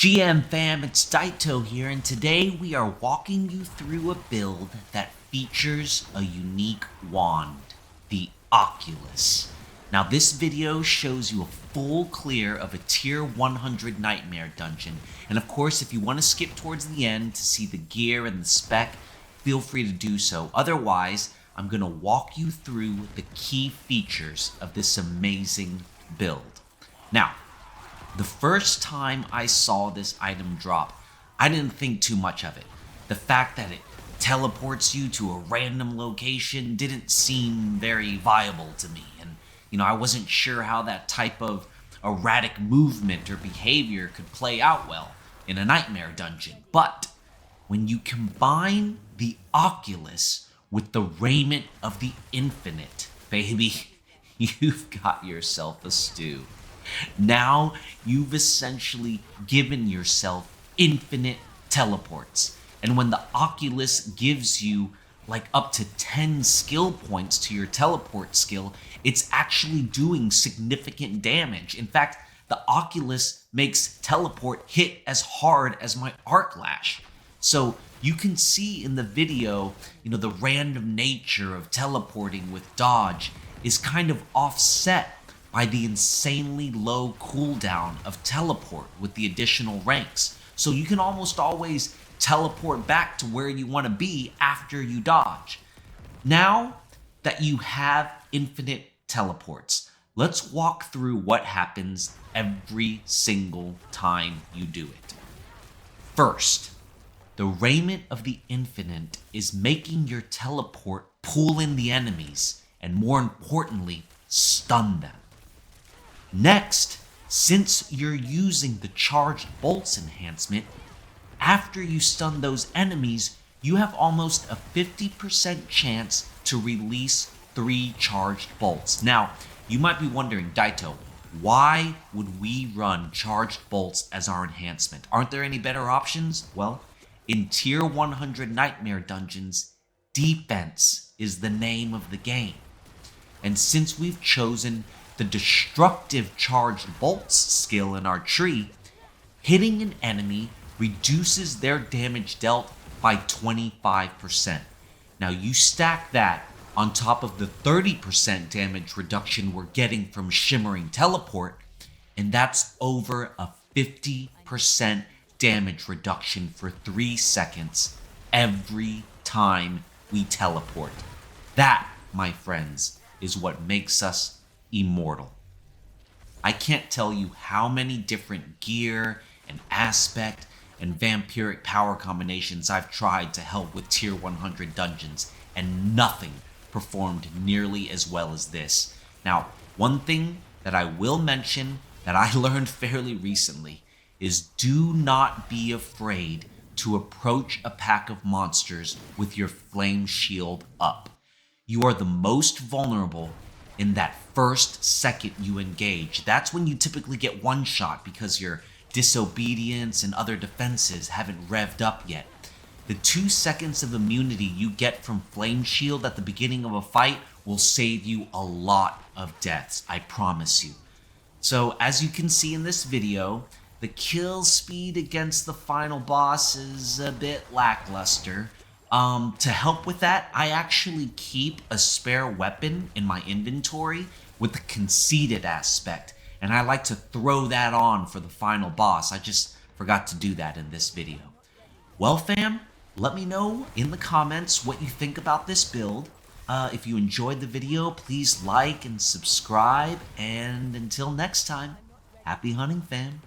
GM fam, it's Daito here, and today we are walking you through a build that features a unique wand, the Oculus. Now this video shows you a full clear of a tier 100 nightmare dungeon, and of course if you want to skip towards the end to see the gear and the spec, feel free to do so. Otherwise, I'm going to walk you through the key features of this amazing build. Now, the first time I saw this item drop, I didn't think too much of it. The fact that it teleports you to a random location didn't seem very viable to me. And, I wasn't sure how that type of erratic movement or behavior could play out well in a nightmare dungeon. But when you combine the Oculus with the Raiment of the Infinite, baby, you've got yourself a stew. Now you've essentially given yourself infinite teleports. And when the Oculus gives you like up to 10 skill points to your teleport skill, it's actually doing significant damage. In fact, the Oculus makes teleport hit as hard as my arc lash. So you can see in the video, the random nature of teleporting with dodge is kind of offset by the insanely low cooldown of teleport with the additional ranks. So you can almost always teleport back to where you want to be after you dodge. Now that you have infinite teleports, let's walk through what happens every single time you do it. First, the Raiment of the Infinite is making your teleport pull in the enemies and, more importantly, stun them. Next, since you're using the Charged Bolts enhancement, after you stun those enemies, you have almost a 50% chance to release 3 Charged Bolts. Now, you might be wondering, Daito, why would we run Charged Bolts as our enhancement? Aren't there any better options? Well, in tier 100 nightmare dungeons, defense is the name of the game. And since we've chosen the destructive Charged Bolts skill in our tree, hitting an enemy reduces their damage dealt by 25%. Now you stack that on top of the 30% damage reduction we're getting from Shimmering Teleport, and that's over a 50% damage reduction for 3 seconds every time we teleport. That, my friends, is what makes us immortal. I can't tell you how many different gear and aspect and vampiric power combinations I've tried to help with tier 100 dungeons, and nothing performed nearly as well as this. Now, one thing that I will mention that I learned fairly recently is do not be afraid to approach a pack of monsters with your flame shield up. You are the most vulnerable in that first second you engage. That's when you typically get one shot because your disobedience and other defenses haven't revved up yet. The 2 seconds of immunity you get from Flame Shield at the beginning of a fight will save you a lot of deaths, I promise you. So as you can see in this video, the kill speed against the final boss is a bit lackluster. To help with that, I actually keep a spare weapon in my inventory with the conceited aspect, and I like to throw that on for the final boss. I just forgot to do that in this video. Well fam, let me know in the comments what you think about this build. If you enjoyed the video, please like and subscribe, and until next time, happy hunting fam.